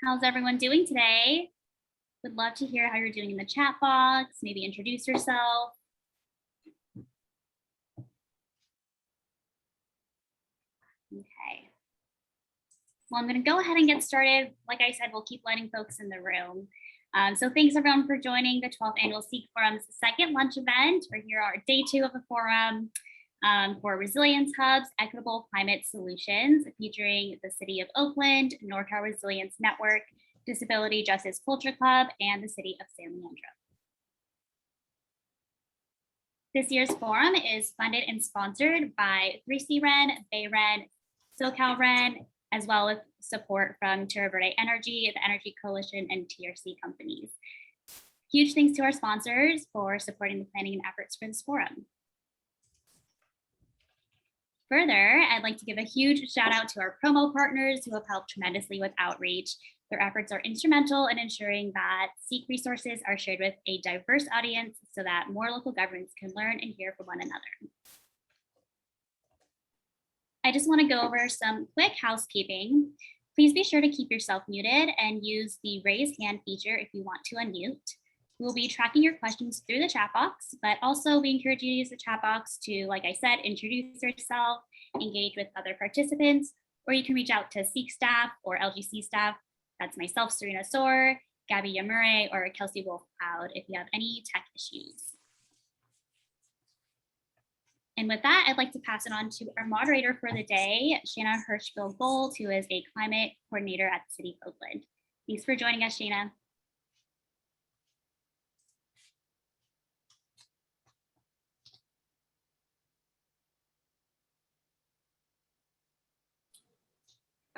How's everyone doing today? Would love to hear how you're doing in the chat box. Maybe introduce yourself. Okay. Well, I'm going to go ahead and get started. Like I said, we'll keep letting folks in the room. So thanks everyone for joining the 12th Annual SEEK Forum's second lunch event. We're here on day 2 of the forum for Resilience Hubs, Equitable Climate Solutions, featuring the City of Oakland, NorCal Resilience Network, Disability Justice Culture Club, and the City of San Leandro. This year's forum is funded and sponsored by 3C Ren, Bay Ren, SoCal Ren, as well as support from Terra Verde Energy, the Energy Coalition, and TRC companies. Huge thanks to our sponsors for supporting the planning and efforts for this forum. Further, I'd like to give a huge shout out to our promo partners who have helped tremendously with outreach. Their efforts are instrumental in ensuring that SEEK resources are shared with a diverse audience so that more local governments can learn and hear from one another. I just want to go over some quick housekeeping. Please be sure to keep yourself muted and use the raise hand feature if you want to unmute. We'll be tracking your questions through the chat box, but also we encourage you to use the chat box to, like I said, introduce yourself, engage with other participants, or you can reach out to SEEK staff or LGC staff. That's myself, Serena Soar, Gabby Yamure, or Kelsey Wolf-Cloud if you have any tech issues. And with that, I'd like to pass it on to our moderator for the day, Shanna Hirschfield-Gold, who is a climate coordinator at the City of Oakland. Thanks for joining us, Shanna.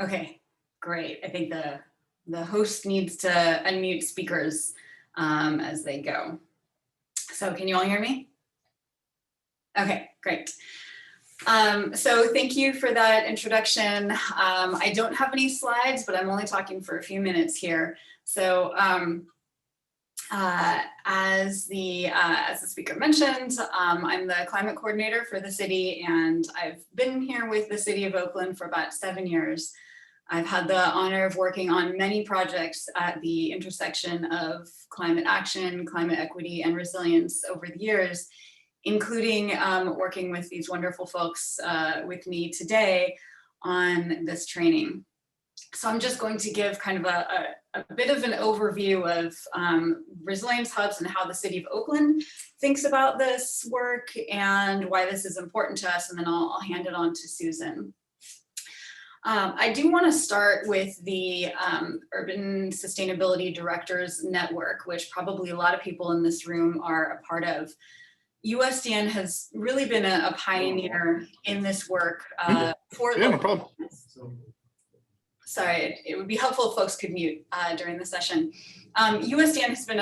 Okay, great. I think the host needs to unmute speakers as they go. So can you all hear me? Okay, great. So thank you for that introduction. I don't have any slides, but I'm only talking for a few minutes here. So as the speaker mentioned, I'm the climate coordinator for the city, and I've been here with the City of Oakland for about 7 years. I've had the honor of working on many projects at the intersection of climate action, climate equity, and resilience over the years, including working with these wonderful folks with me today on this training. So I'm just going to give kind of a bit of an overview of resilience hubs and how the City of Oakland thinks about this work and why this is important to us, and then I'll hand it on to Susan. I do want to start with the Urban Sustainability Directors Network, which probably a lot of people in this room are a part of. USDN has really been a pioneer in this work for no problem. Sorry, it would be helpful if folks could mute during the session. USDN has been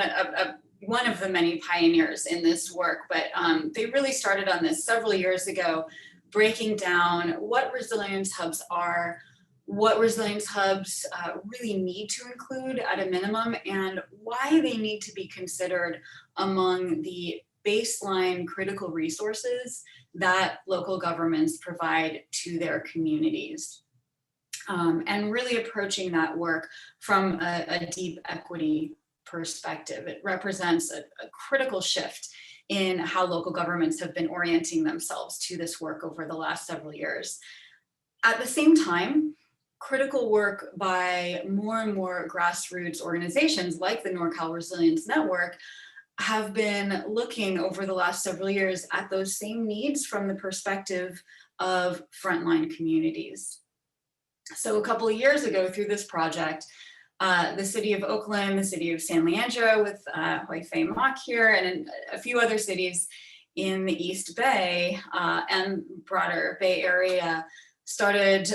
one of the many pioneers in this work, but they really started on this several years ago, breaking down what resilience hubs are, what resilience hubs really need to include at a minimum, and why they need to be considered among the baseline critical resources that local governments provide to their communities. And really approaching that work from a deep equity perspective. It represents a critical shift in how local governments have been orienting themselves to this work over the last several years. At the same time, critical work by more and more grassroots organizations like the NorCal Resilience Network have been looking over the last several years at those same needs from the perspective of frontline communities. So a couple of years ago through this project, the City of Oakland, the City of San Leandro with Hoi Fei Mock here, and a few other cities in the East Bay and broader Bay Area started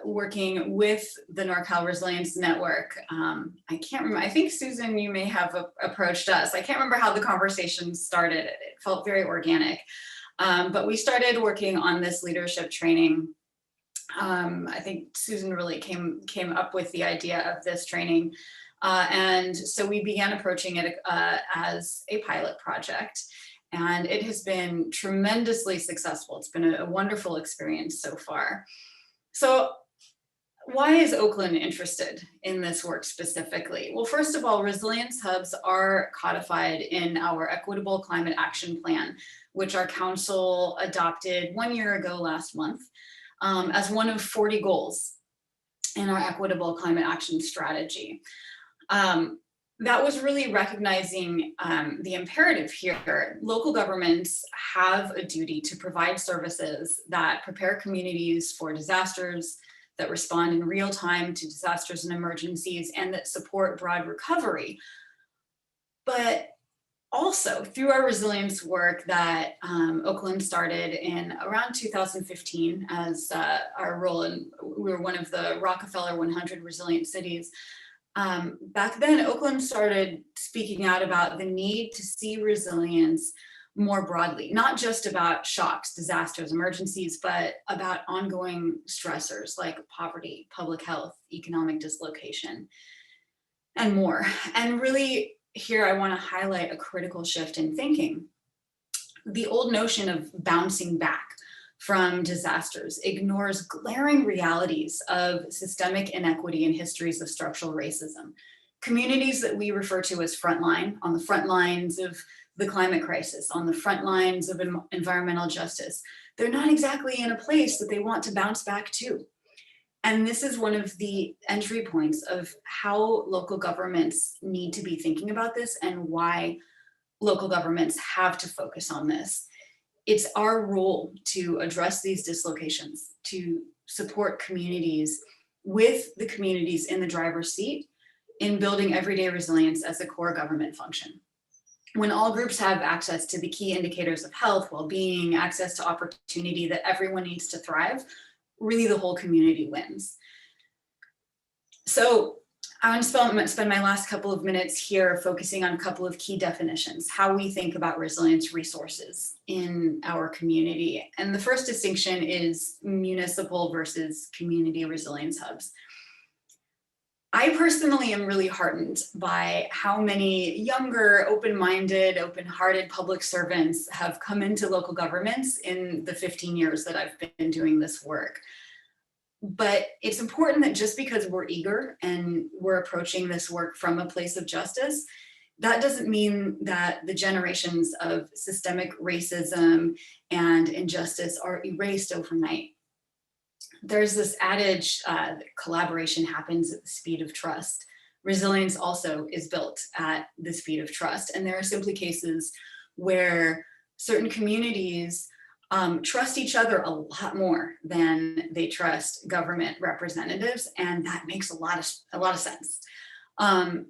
working with the NorCal Resilience Network. I can't remember, I think Susan, you may have approached us. I can't remember how the conversation started. It felt very organic. But we started working on this leadership training. I think Susan really came up with the idea of this training. And so we began approaching it as a pilot project. And it has been tremendously successful. It's been a wonderful experience so far. So why is Oakland interested in this work specifically? Well, first of all, resilience hubs are codified in our Equitable Climate Action Plan, which our council adopted 1 year ago last month as one of 40 goals in our Equitable Climate Action Strategy. That was really recognizing the imperative here. Local governments have a duty to provide services that prepare communities for disasters, that respond in real time to disasters and emergencies, and that support broad recovery. But also through our resilience work that Oakland started in around 2015 as our role in, we were one of the Rockefeller 100 resilient cities. Back then, Oakland started speaking out about the need to see resilience more broadly, not just about shocks, disasters, emergencies, but about ongoing stressors like poverty, public health, economic dislocation, and more. And really here, I want to highlight a critical shift in thinking. The old notion of bouncing back from disasters ignores glaring realities of systemic inequity and histories of structural racism. Communities that we refer to as frontline, on the front lines of the climate crisis, on the front lines of environmental justice, they're not exactly in a place that they want to bounce back to. And this is one of the entry points of how local governments need to be thinking about this and why local governments have to focus on this. It's our role to address these dislocations, to support communities with the communities in the driver's seat in building everyday resilience as a core government function. When all groups have access to the key indicators of health, well-being, access to opportunity that everyone needs to thrive, really the whole community wins. So I want to spend my last couple of minutes here focusing on a couple of key definitions, how we think about resilience resources in our community. And the first distinction is municipal versus community resilience hubs. I personally am really heartened by how many younger, open-minded, open-hearted public servants have come into local governments in the 15 years that I've been doing this work. But it's important that just because we're eager and we're approaching this work from a place of justice, that doesn't mean that the generations of systemic racism and injustice are erased overnight. There's this adage that collaboration happens at the speed of trust. Resilience also is built at the speed of trust. And there are simply cases where certain communities trust each other a lot more than they trust government representatives, and that makes a lot of sense.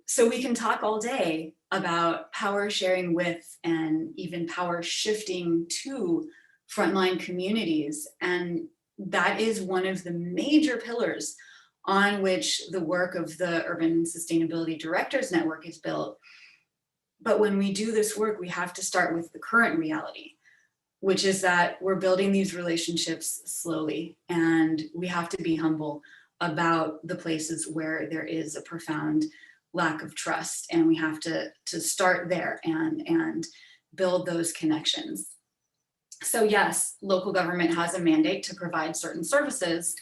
So we can talk all day about power sharing with and even power shifting to frontline communities, and that is one of the major pillars on which the work of the Urban Sustainability Directors Network is built. But when we do this work, we have to start with the current reality, which is that we're building these relationships slowly, and we have to be humble about the places where there is a profound lack of trust, and we have to start there and build those connections. So yes, local government has a mandate to provide certain services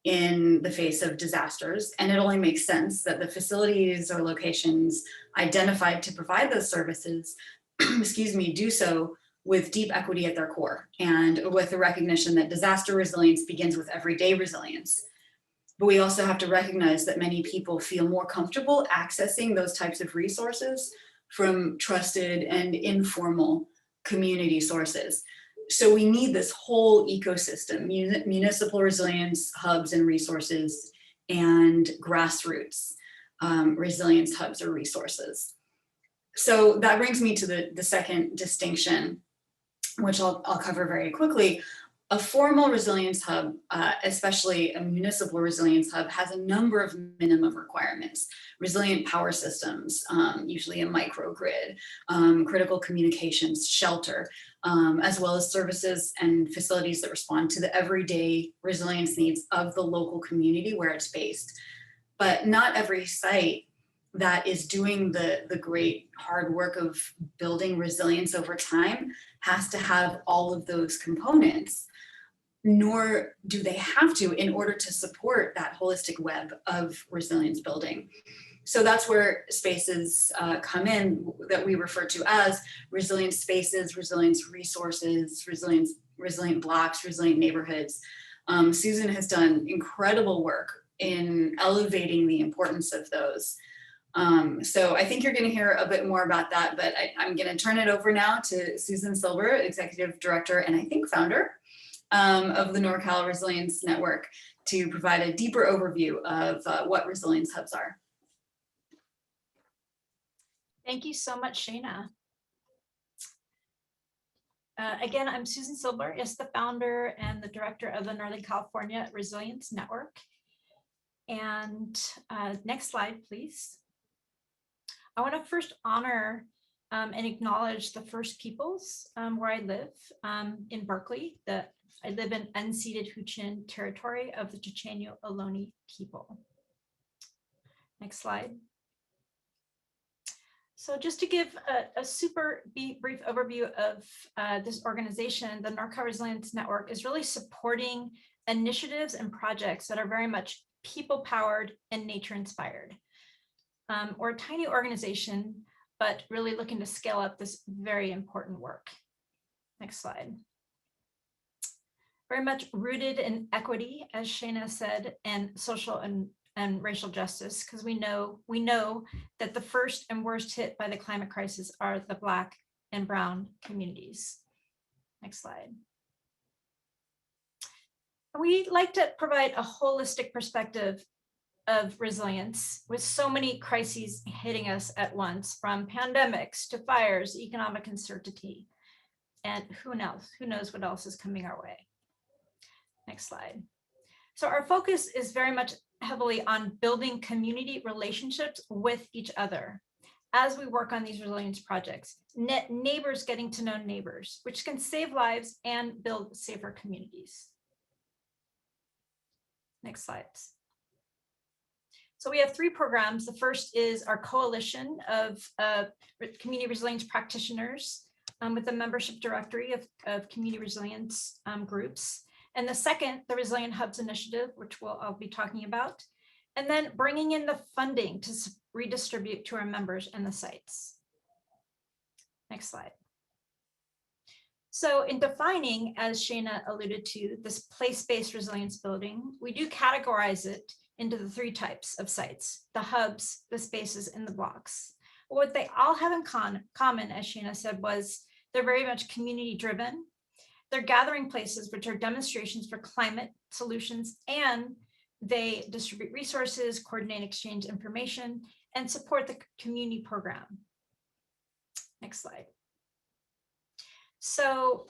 in the face of disasters, and it only makes sense that the facilities or locations identified to provide those services, do so with deep equity at their core and with the recognition that disaster resilience begins with everyday resilience. But we also have to recognize that many people feel more comfortable accessing those types of resources from trusted and informal community sources. So we need this whole ecosystem, municipal resilience hubs and resources, and grassroots resilience hubs or resources. So that brings me to the second distinction, which I'll cover very quickly. A formal resilience hub, especially a municipal resilience hub, has a number of minimum requirements. Resilient power systems, usually a microgrid, critical communications, shelter, as well as services and facilities that respond to the everyday resilience needs of the local community where it's based. But not every site that is doing the great hard work of building resilience over time has to have all of those components. nor do they have to in order to support that holistic web of resilience building. So that's where spaces come in that we refer to as resilient spaces, resilience resources, resilient blocks, resilient neighborhoods. Susan has done incredible work in elevating the importance of those. So I think you're going to hear a bit more about that, but I'm going to turn it over now to Susan Silver, Executive Director and I think founder of the NorCal Resilience Network, to provide a deeper overview of what resilience hubs are. Thank you so much, Shana. Again, I'm Susan Silber, the founder and the director of the Northern California Resilience Network. And next slide, please. I want to first honor and acknowledge the First Peoples where I live in Berkeley. I live in unceded Huichin territory of the Chochenyo Ohlone people. Next slide. So just to give a super brief overview of this organization, the NorCal Resilience Network is really supporting initiatives and projects that are very much people-powered and nature-inspired. We're a tiny organization, but really looking to scale up this very important work. Next slide. Very much rooted in equity, as Shana said, and social and racial justice, because we know that the first and worst hit by the climate crisis are the Black and Brown communities. Next slide. We like to provide a holistic perspective of resilience with so many crises hitting us at once, from pandemics to fires, economic uncertainty, and who knows what else is coming our way. Next slide. So our focus is very much heavily on building community relationships with each other as we work on these resilience projects, neighbors getting to know neighbors, which can save lives and build safer communities. Next slide. So we have 3 programs. The first is our coalition of community resilience practitioners with a membership directory of community resilience groups. And the second, the Resilient Hubs Initiative, which I'll be talking about. And then bringing in the funding to redistribute to our members and the sites. Next slide. So in defining, as Shana alluded to, this place-based resilience building, we do categorize it into the 3 types of sites: the hubs, the spaces, and the blocks. What they all have in common, as Shana said, was they're very much community driven. They're gathering places which are demonstrations for climate solutions, and they distribute resources, coordinate, exchange information, and support the community program. Next slide. So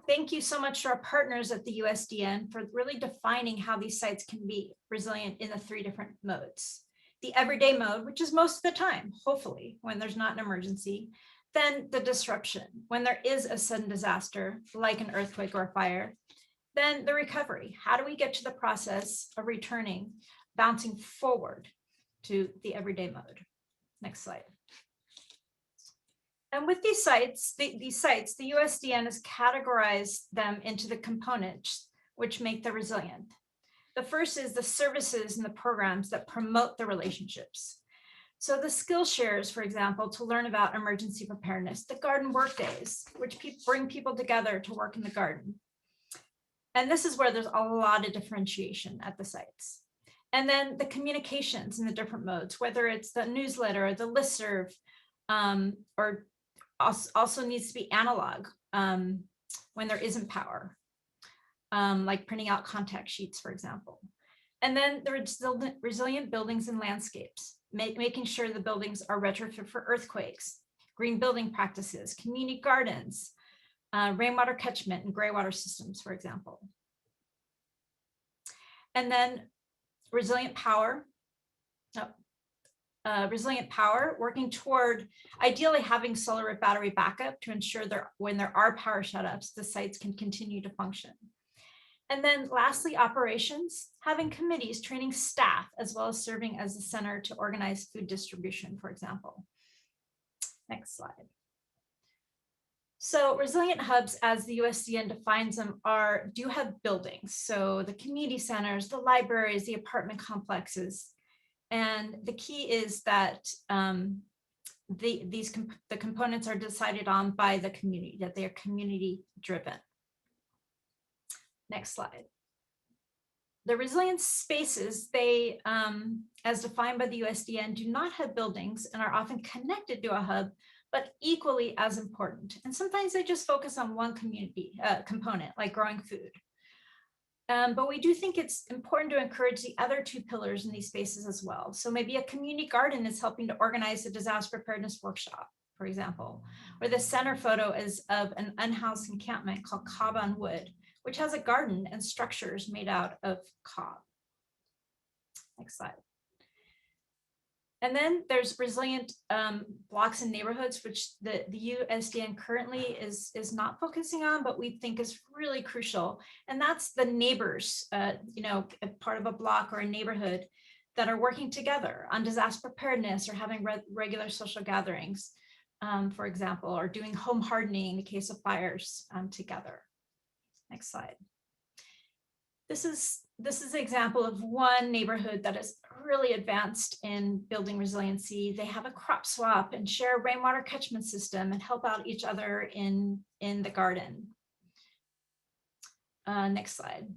thank you so much to our partners at the USDN for really defining how these sites can be resilient in the 3 different modes. The everyday mode, which is most of the time, hopefully, when there's not an emergency. Then the disruption, when there is a sudden disaster, like an earthquake or a fire. Then the recovery. How do we get to the process of returning, bouncing forward to the everyday mode? Next slide. And with these sites, the USDN has categorized them into the components which make them resilient. The first is the services and the programs that promote the relationships. So the skill shares, for example, to learn about emergency preparedness, the garden work days, which bring people together to work in the garden. And this is where there's a lot of differentiation at the sites. And then the communications in the different modes, whether it's the newsletter or the listserv, or also needs to be analog when there isn't power, like printing out contact sheets, for example. And then the resilient buildings and landscapes, making sure the buildings are retrofit for earthquakes, green building practices, community gardens, rainwater catchment and gray water systems, for example. And then resilient power, working toward ideally having solar battery backup to ensure that when there are power shutoffs, the sites can continue to function. And then lastly, operations, having committees, training staff, as well as serving as the center to organize food distribution, for example. Next slide. So resilient hubs, as the USDN defines them, do have buildings. So the community centers, the libraries, the apartment complexes. And the key is that the components are decided on by the community, that they are community driven. Next slide. The resilience spaces, they, as defined by the USDN, do not have buildings and are often connected to a hub, but equally as important. And sometimes they just focus on one community component, like growing food. But we do think it's important to encourage the other two pillars in these spaces as well. So maybe a community garden is helping to organize a disaster preparedness workshop, for example, or the center photo is of an unhoused encampment called Cob on Wood, which has a garden and structures made out of cob. Next slide. And then there's resilient blocks and neighborhoods, which the USDN currently is not focusing on, but we think is really crucial. And that's the neighbors, part of a block or a neighborhood that are working together on disaster preparedness or having regular social gatherings, for example, or doing home hardening in the case of fires together. Next slide. This is an example of one neighborhood that is really advanced in building resiliency. They have a crop swap and share a rainwater catchment system and help out each other in the garden. Next slide.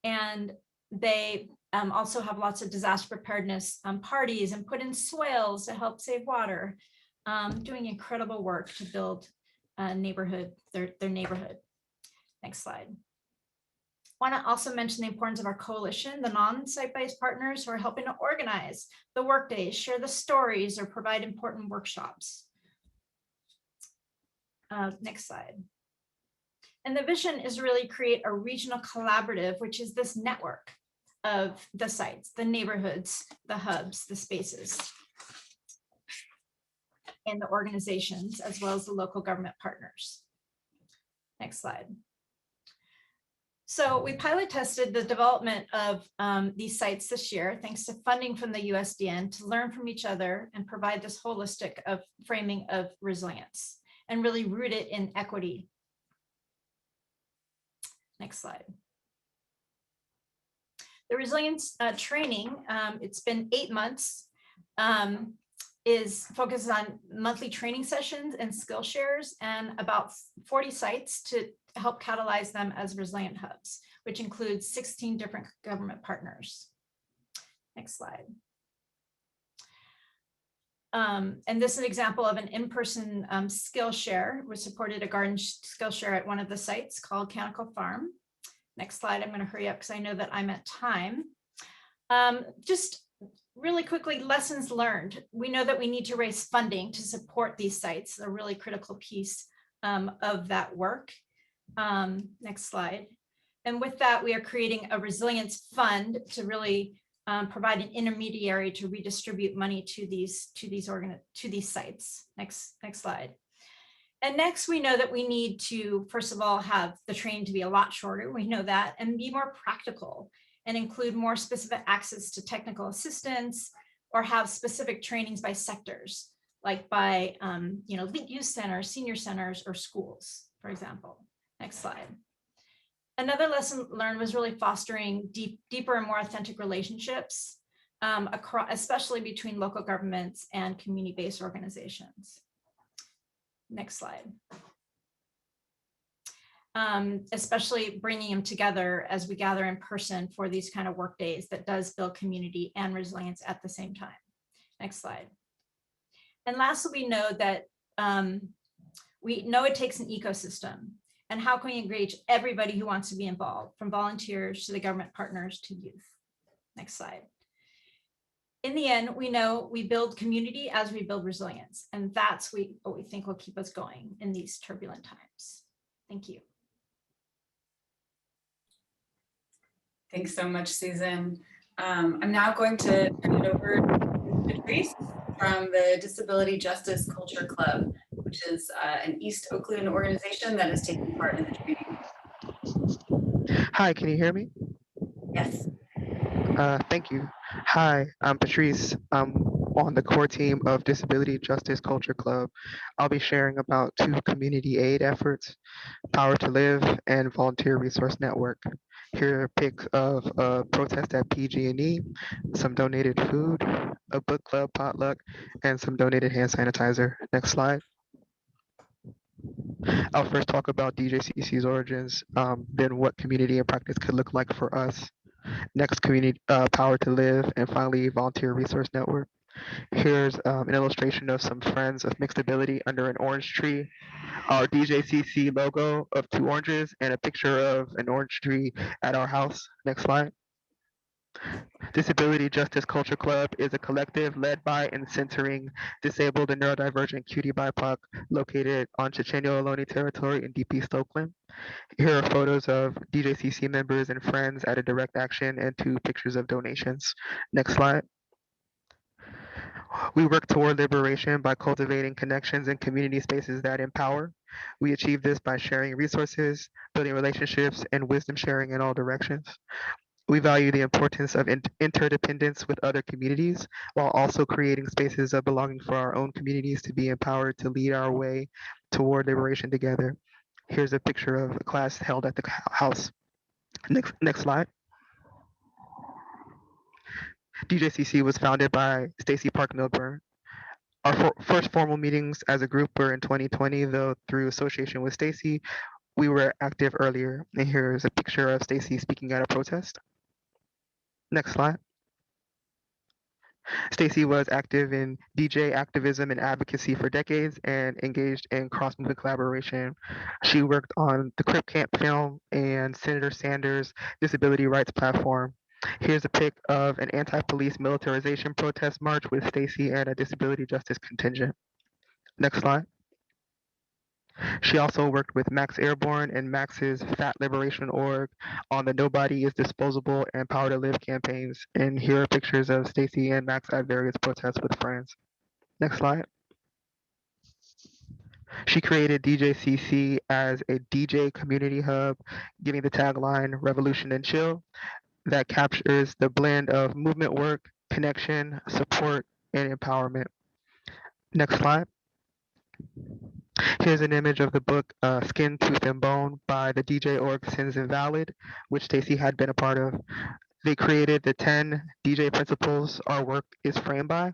And they also have lots of disaster preparedness parties and put in swales to help save water, doing incredible work to build a neighborhood, their neighborhood. Next slide. I want to also mention the importance of our coalition, the non-site-based partners who are helping to organize the workdays, share the stories, or provide important workshops. Next slide. And the vision is really create a regional collaborative, which is this network of the sites, the neighborhoods, the hubs, the spaces, and the organizations, as well as the local government partners. Next slide. So we pilot tested the development of these sites this year, thanks to funding from the USDN, to learn from each other and provide this holistic framing of resilience and really root it in equity. Next slide. The resilience training, it's been 8 months, is focused on monthly training sessions and skill shares and about 40 sites to help catalyze them as resilient hubs, which includes 16 different government partners. Next slide. And this is an example of an in-person skill share. We supported a garden skill share at one of the sites called Canonical Farm. Next slide, I'm gonna hurry up because I know that I'm at time. Just really quickly, lessons learned. We know that we need to raise funding to support these sites, a really critical piece of that work. Next slide. And with that, we are creating a resilience fund to really provide an intermediary to redistribute money to these sites. Next slide. And next, we know that we need to, first of all, have the training to be a lot shorter. We know that, and be more practical and include more specific access to technical assistance, or have specific trainings by sectors, like by youth centers, senior centers, or schools, for example. Next slide. Another lesson learned was really fostering deeper and more authentic relationships, especially between local governments and community-based organizations. Next slide. Especially bringing them together as we gather in person for these kind of work days that does build community and resilience at the same time. Next slide. And lastly, we know that it takes an ecosystem. And how can we engage everybody who wants to be involved, from volunteers to the government partners to youth? Next slide. In the end, we know we build community as we build resilience, and that's what we think will keep us going in these turbulent times. Thank you. Thanks so much, Susan. I'm now going to turn it over to Patrice from the Disability Justice Culture Club, which is an East Oakland organization that is taking part in the training. Hi, can you hear me? Yes. Thank you. Hi, I'm Patrice. on the core team of Disability Justice Culture Club. I'll be sharing about 2 community aid efforts, Power to Live and Volunteer Resource Network. Here are pics of a protest at PG&E, some donated food, a book club potluck, and some donated hand sanitizer. Next slide. I'll first talk about DJCC's origins, then what community and practice could look like for us. Next, community Power to Live, and finally, Volunteer Resource Network. Here's an illustration of some friends of mixed ability under an orange tree, our DJCC logo of 2 oranges, and a picture of an orange tree at our house. Next slide. Disability Justice Culture Club is a collective led by and centering disabled and neurodivergent cutie BIPOC located on Chochenyo Ohlone territory in DP Stokeland. Here are photos of DJCC members and friends at a direct action and 2 pictures of donations. Next slide. We work toward liberation by cultivating connections and community spaces that empower. We achieve this by sharing resources, building relationships, and wisdom sharing in all directions. We value the importance of interdependence with other communities while also creating spaces of belonging for our own communities to be empowered to lead our way toward liberation together. Here's a picture of a class held at the house. Next slide. DJCC was founded by Stacy Park Milburn. Our first formal meetings as a group were in 2020, though through association with Stacy, we were active earlier. And here's a picture of Stacy speaking at a protest. Next slide. Stacy was active in DJ activism and advocacy for decades and engaged in cross-movement collaboration. She worked on the Crip Camp film and Senator Sanders' disability rights platform. Here's a pic of an anti-police militarization protest march with Stacy and a disability justice contingent. Next slide. She also worked with Max Airborne and Max's Fat Liberation Org on the Nobody is Disposable and Power to Live campaigns. And here are pictures of Stacy and Max at various protests with friends. Next slide. She created DJCC as a DJ community hub, giving the tagline Revolution and Chill that captures the blend of movement work, connection, support, and empowerment. Next slide. Here's an image of the book Skin, Tooth, and Bone by the DJ org Sins Invalid, which Stacy had been a part of. They created the 10 DJ principles our work is framed by: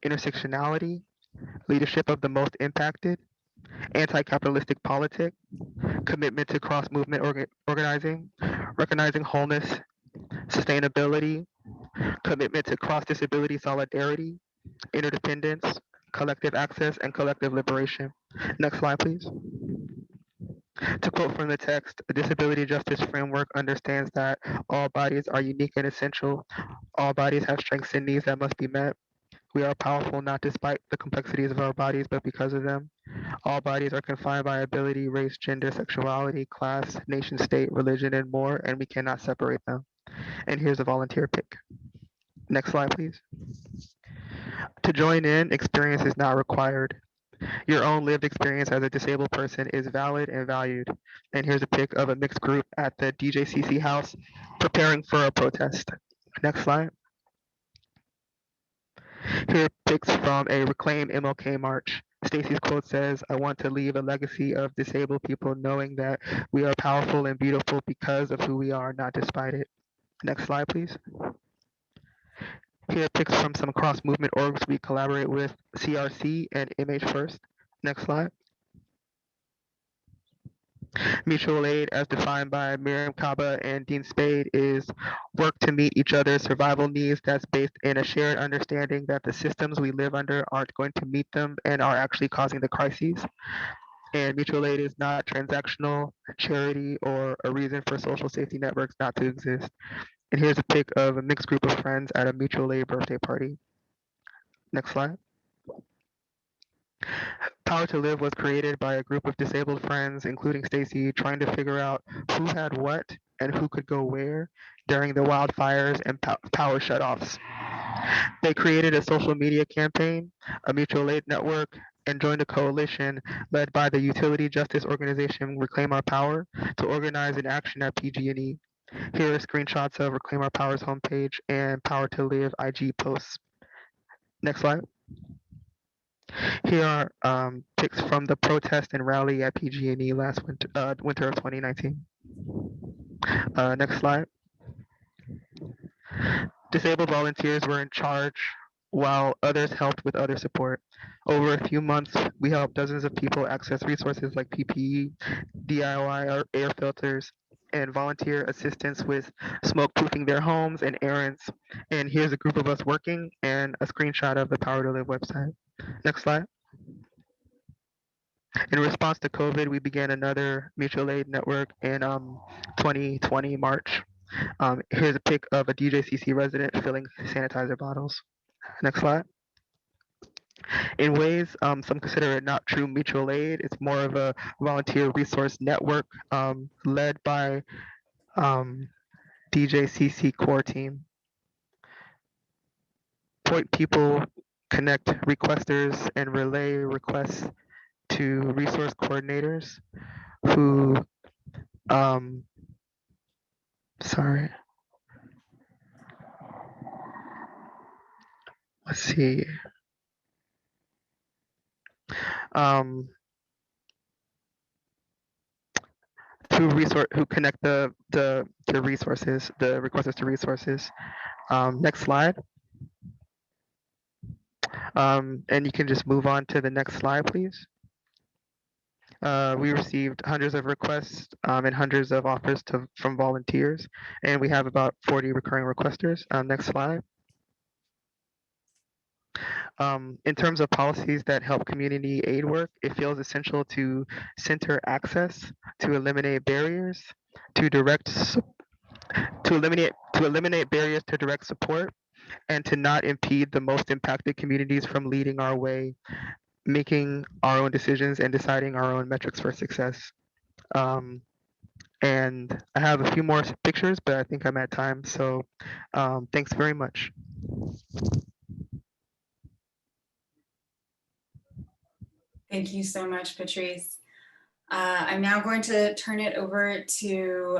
intersectionality, leadership of the most impacted, anti-capitalistic politic, commitment to cross-movement organizing, recognizing wholeness, sustainability, commitment to cross-disability solidarity, interdependence, collective access, and collective liberation. Next slide, please. To quote from the text, a disability justice framework understands that all bodies are unique and essential. All bodies have strengths and needs that must be met. We are powerful not despite the complexities of our bodies, but because of them. All bodies are confined by ability, race, gender, sexuality, class, nation, state, religion, and more, and we cannot separate them. And here's a volunteer pick. Next slide, please. To join in, experience is not required. Your own lived experience as a disabled person is valid and valued. And here's a pic of a mixed group at the DJCC house preparing for a protest. Next slide. Here are pics from a Reclaim MLK march. Stacy's quote says, "I want to leave a legacy of disabled people knowing that we are powerful and beautiful because of who we are, not despite it." Next slide, please. Here are pics from some cross-movement orgs we collaborate with, CRC and MH First. Next slide. Mutual aid, as defined by Miriam Kaba and Dean Spade, is work to meet each other's survival needs that's based in a shared understanding that the systems we live under aren't going to meet them and are actually causing the crises. And mutual aid is not transactional, charity, or a reason for social safety networks not to exist. And here's a pic of a mixed group of friends at a mutual aid birthday party. Next slide. Power to Live was created by a group of disabled friends, including Stacy, trying to figure out who had what and who could go where during the wildfires and power shutoffs. They created a social media campaign, a mutual aid network, and joined a coalition led by the utility justice organization Reclaim Our Power to organize an action at PG&E. Here are screenshots of Reclaim Our Power's homepage and Power to Live IG posts. Next slide. Here are pics from the protest and rally at PG&E last winter of 2019. Next slide. Disabled volunteers were in charge while others helped with other support. Over a few months, we helped dozens of people access resources like PPE, DIY air filters, and volunteer assistance with smoke proofing their homes and errands. And here's a group of us working and a screenshot of the Power to Live website. Next slide. In response to COVID, we began another mutual aid network in 2020 March. Here's a pic of a DJCC resident filling sanitizer bottles. Next slide. In ways some consider it not true mutual aid, it's more of a volunteer resource network led by DJCC core team. Point people connect requesters and relay requests to resource coordinators who, let's see. Who connect the resources, the requesters to resources. Next slide. And you can just move on to the next slide, please. We received hundreds of requests and hundreds of offers from volunteers, and we have about 40 recurring requesters. Next slide. In terms of policies that help community aid work, it feels essential to center access, to eliminate barriers, to eliminate barriers to direct support, and to not impede the most impacted communities from leading our way, making our own decisions and deciding our own metrics for success. And I have a few more pictures, but I think I'm at time. So thanks very much. Thank you so much, Patrice. I'm now going to turn it over to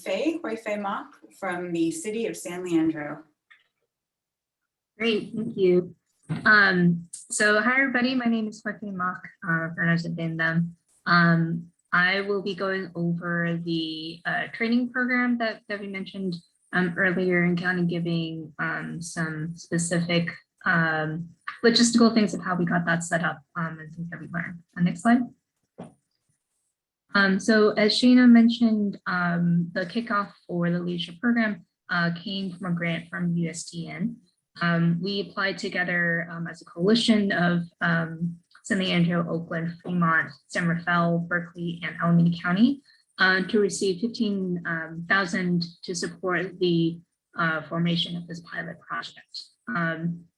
Faye Mock from the city of San Leandro. Great, thank you. So hi everybody, my name is Faye Mock, for those that didn't know them. I will be going over the training program that we mentioned earlier and kind of giving some specific logistical things of how we got that set up and things that we learned. Next slide. So as Shana mentioned, the kickoff for the leadership program came from a grant from USDN. We applied together as a coalition of San Leandro, Oakland, Fremont, San Rafael, Berkeley, and Alameda County to receive $15,000 to support the formation of this pilot project.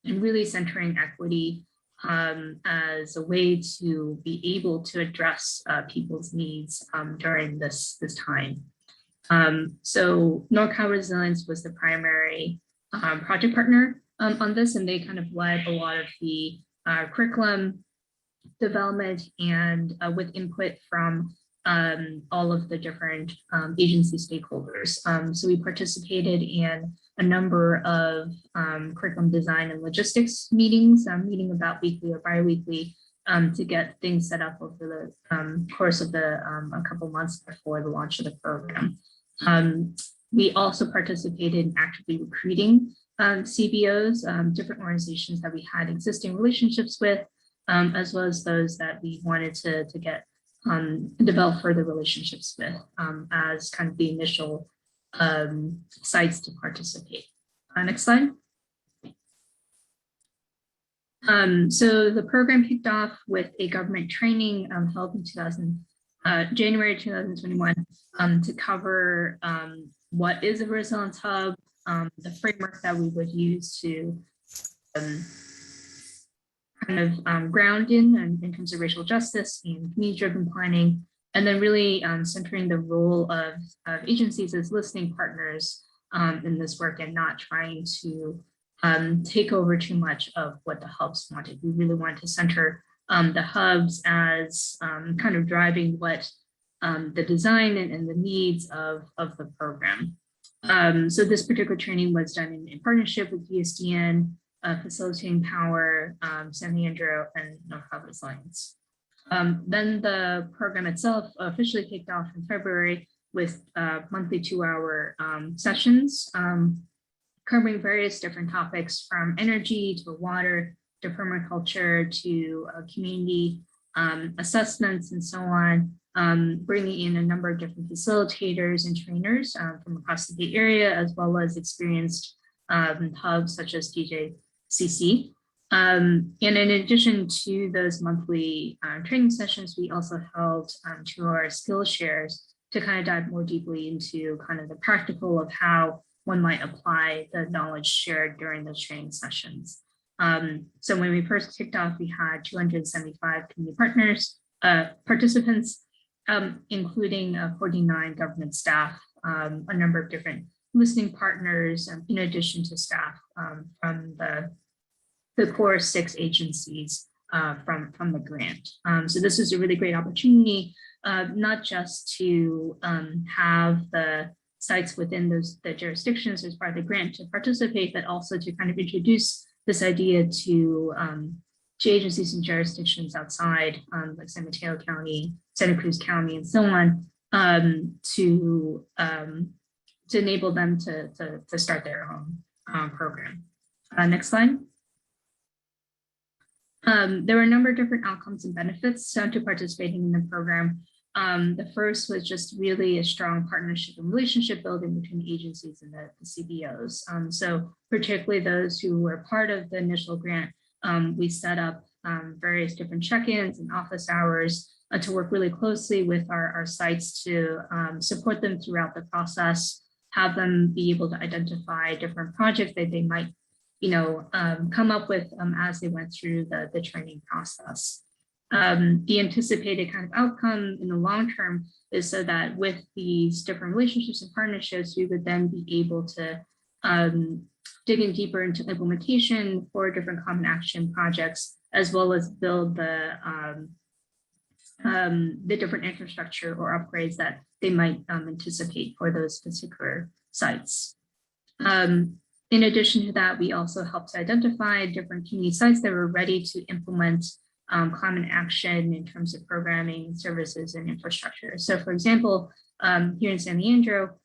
And really centering equity as a way to be able to address people's needs during this time. So NorCal Resilience was the primary project partner on this, and they kind of led a lot of the curriculum development and with input from all of the different agency stakeholders. So we participated in a number of curriculum design and logistics meetings, meeting about weekly or bi-weekly to get things set up over the course of the a couple months before the launch of the program. We also participated in actively recruiting CBOs, different organizations that we had existing relationships with, as well as those that we wanted to get develop further relationships with as kind of the initial sites to participate. Next slide. So the program kicked off with a government training held in January 2021 to cover what is a resilience hub, the framework that we would use to kind of ground in terms of racial justice and community-driven planning, and then really centering the role of agencies as listening partners in this work and not trying to take over too much of what the hubs wanted. We really wanted to center the hubs as kind of driving what the design and the needs of the program. So this particular training was done in partnership with USDN, Facilitating Power, San Leandro, and NorCal Resilience. Then the program itself officially kicked off in February with monthly 2-hour sessions covering various different topics from energy to water to permaculture to community assessments and so on, bringing in a number of different facilitators and trainers from across the Bay Area, as well as experienced hubs such as DJCC. And in addition to those monthly training sessions, we also held 2-hour skill shares to kind of dive more deeply into kind of the practical of how one might apply the knowledge shared during those training sessions. So when we first kicked off, we had 275 community participants, including 49 government staff, a number of different listening partners, in addition to staff from the core 6 agencies from the grant. So this is a really great opportunity, not just to have the sites within the jurisdictions as part of the grant to participate, but also to kind of introduce this idea to agencies and jurisdictions outside, like San Mateo County, Santa Cruz County, and so on, to enable them to start their own program. Next slide. There were a number of different outcomes and benefits to participating in the program. The first was just really a strong partnership and relationship building between agencies and the CBOs. So particularly those who were part of the initial grant, we set up various different check-ins and office hours to work really closely with our sites to support them throughout the process, have them be able to identify different projects that they might come up with as they went through the training process. The anticipated kind of outcome in the long term is so that with these different relationships and partnerships, we would then be able to dig in deeper into implementation for different common action projects, as well as build the different infrastructure or upgrades that they might anticipate for those particular sites. In addition to that, we also helped to identify different community sites that were ready to implement climate action in terms of programming, services, and infrastructure. So for example, here in San Leandro,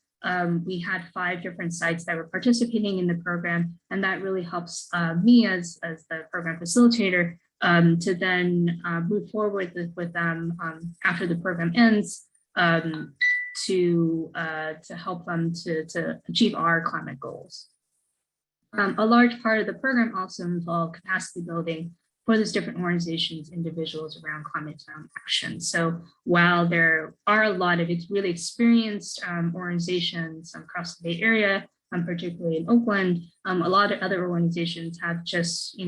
we had 5 different sites that were participating in the program, and that really helps me as the program facilitator to then move forward with them after the program ends to help them to achieve our climate goals. A large part of the program also involved capacity building for those different organizations, individuals around climate action. So while there are a lot of really experienced organizations across the Bay Area, particularly in Oakland, a lot of other organizations have just,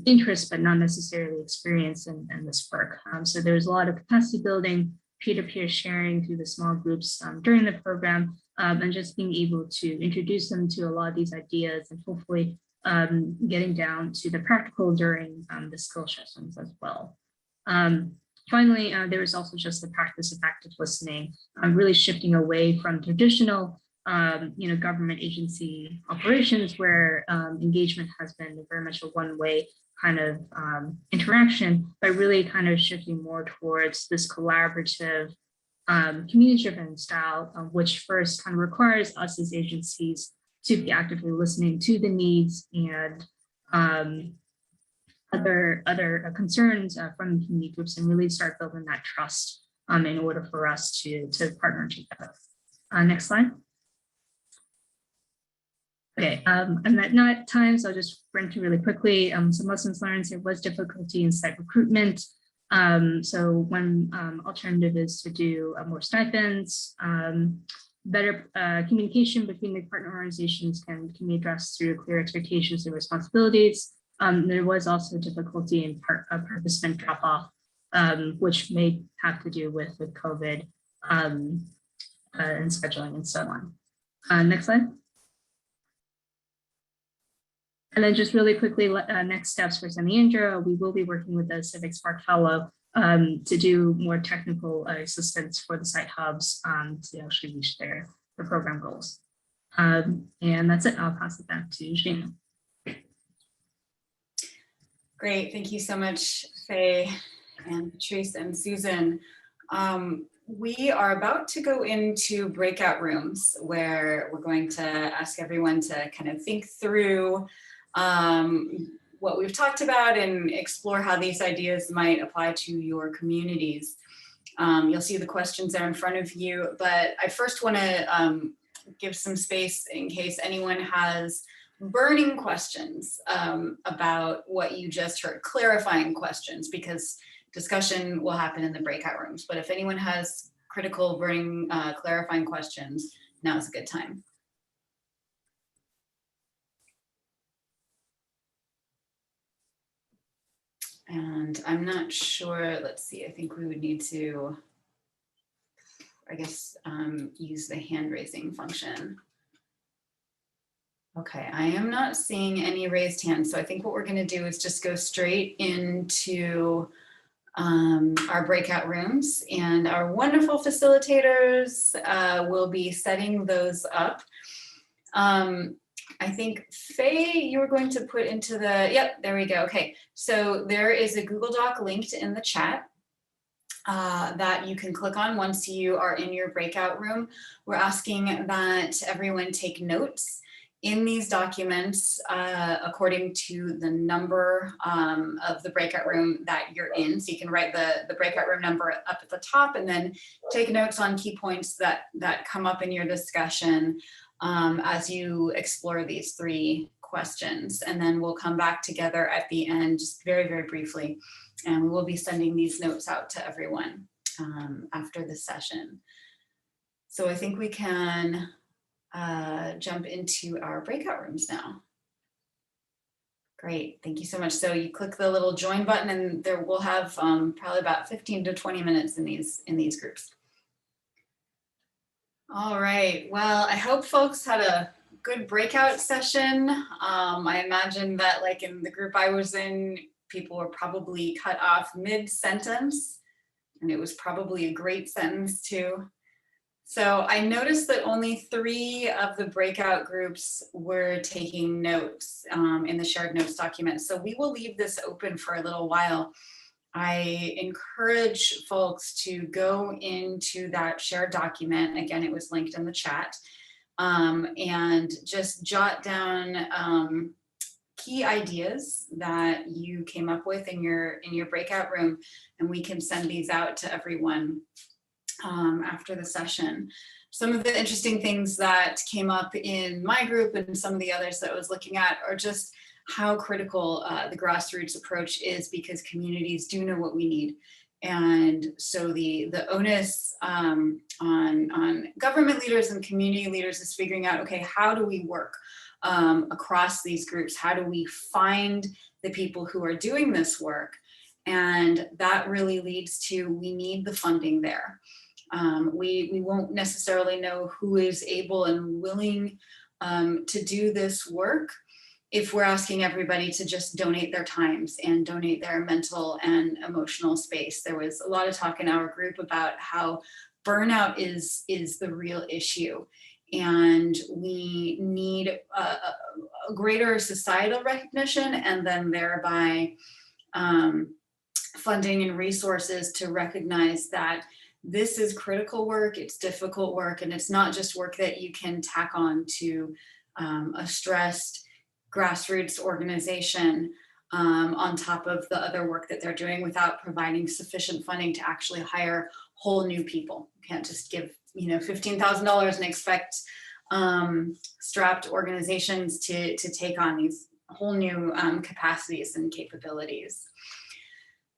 interest, but not necessarily experience in this work. So there's a lot of capacity building, peer-to-peer sharing through the small groups during the program, and just being able to introduce them to a lot of these ideas and hopefully getting down to the practical during the skill sessions as well. Finally, there was also just the practice of active listening, really shifting away from traditional government agency operations where engagement has been very much a one-way kind of interaction, but really kind of shifting more towards this collaborative community-driven style, which first kind of requires us as agencies to be actively listening to the needs and other concerns from the community groups, and really start building that trust in order for us to partner together. Next slide. Okay, I'm at not time, so I'll just run through really quickly. So lessons learned, there was difficulty in site recruitment. So one alternative is to do more stipends. Better communication between the partner organizations can be addressed through clear expectations and responsibilities. There was also difficulty in participant drop-off, which may have to do with COVID and scheduling and so on. Next slide. And then just really quickly, next steps for San Leandro, we will be working with the Civic Spark Fellow to do more technical assistance for the site hubs to actually reach their program goals. And that's it. I'll pass it back to Gina. Great, thank you so much, Faye and Patrice and Susan. We are about to go into breakout rooms where we're going to ask everyone to kind of think through what we've talked about and explore how these ideas might apply to your communities. You'll see the questions there in front of you, but I first want to give some space in case anyone has burning questions about what you just heard, clarifying questions, because discussion will happen in the breakout rooms. But if anyone has critical, burning, clarifying questions, now is a good time. And I'm not sure, let's see, I think we would need to, I guess, use the hand raising function. Okay, I am not seeing any raised hands. So I think what we're going to do is just go straight into our breakout rooms, and our wonderful facilitators will be setting those up. I think Faye, you were going to put into the, yep, there we go. Okay, so there is a Google Doc linked in the chat that you can click on once you are in your breakout room. We're asking that everyone take notes in these documents according to the number of the breakout room that you're in. So you can write the breakout room number up at the top and then take notes on key points that come up in your discussion as you explore these 3 questions. And then we'll come back together at the end, just very, very briefly. And we will be sending these notes out to everyone after the session. So I think we can jump into our breakout rooms now. Great, thank you so much. So you click the little join button and there we'll have probably about 15 to 20 minutes in these groups. All right, well, I hope folks had a good breakout session. I imagine that like in the group I was in, people were probably cut off mid-sentence, and it was probably a great sentence too. So I noticed that only 3 of the breakout groups were taking notes in the shared notes document. So we will leave this open for a little while. I encourage folks to go into that shared document. Again, it was linked in the chat, and just jot down key ideas that you came up with in your breakout room, and we can send these out to everyone after the session. Some of the interesting things that came up in my group and some of the others that I was looking at are just how critical the grassroots approach is, because communities do know what we need. And so the onus on government leaders and community leaders is figuring out, okay, how do we work across these groups? How do we find the people who are doing this work? And that really leads to, we need the funding there. We won't necessarily know who is able and willing to do this work if we're asking everybody to just donate their times and donate their mental and emotional space. There was a lot of talk in our group about how burnout is the real issue, and we need a greater societal recognition, and then thereby funding and resources to recognize that this is critical work, it's difficult work, and it's not just work that you can tack on to a stressed grassroots organization on top of the other work that they're doing without providing sufficient funding to actually hire whole new people. You can't just give $15,000 and expect strapped organizations to take on these whole new capacities and capabilities.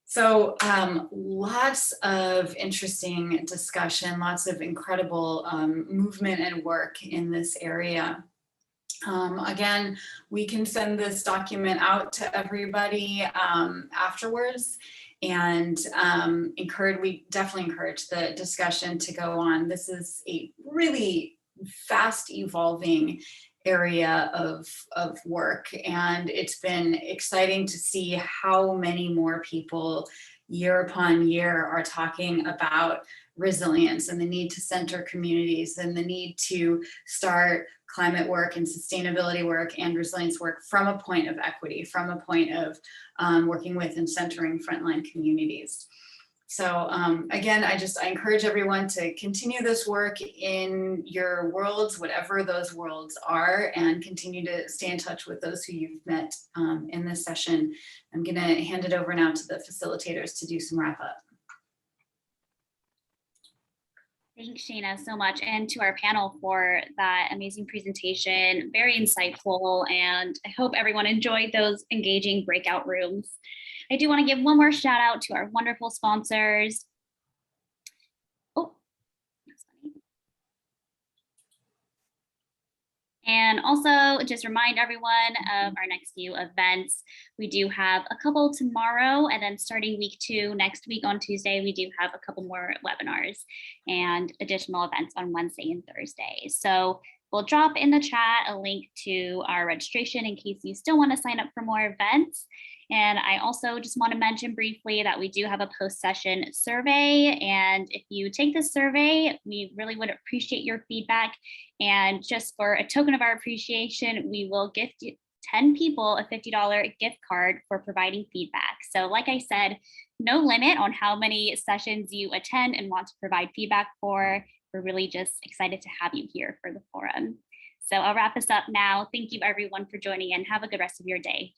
So lots of interesting discussion, lots of incredible movement and work in this area. Again, we can send this document out to everybody afterwards, and we definitely encourage the discussion to go on. This is a really fast evolving area of work, and it's been exciting to see how many more people year upon year are talking about resilience and the need to center communities and the need to start climate work and sustainability work and resilience work from a point of equity, from a point of working with and centering frontline communities. So again, I encourage everyone to continue this work in your worlds, whatever those worlds are, and continue to stay in touch with those who you've met in this session. I'm gonna hand it over now to the facilitators to do some wrap up. Thanks, Shana, so much, and to our panel for that amazing presentation. Very insightful, and I hope everyone enjoyed those engaging breakout rooms. I do want to give one more shout out to our wonderful sponsors. Oh, that's funny. And also just remind everyone of our next few events. We do have a couple tomorrow, and then starting week 2, next week on Tuesday, we do have a couple more webinars and additional events on Wednesday and Thursday. So we'll drop in the chat a link to our registration in case you still want to sign up for more events. And I also just want to mention briefly that we do have a post-session survey. And if you take the survey, we really would appreciate your feedback. And just for a token of our appreciation, we will gift 10 people a $50 gift card for providing feedback. So like I said, no limit on how many sessions you attend and want to provide feedback for. We're really just excited to have you here for the forum. So I'll wrap this up now. Thank you everyone for joining in. Have a good rest of your day.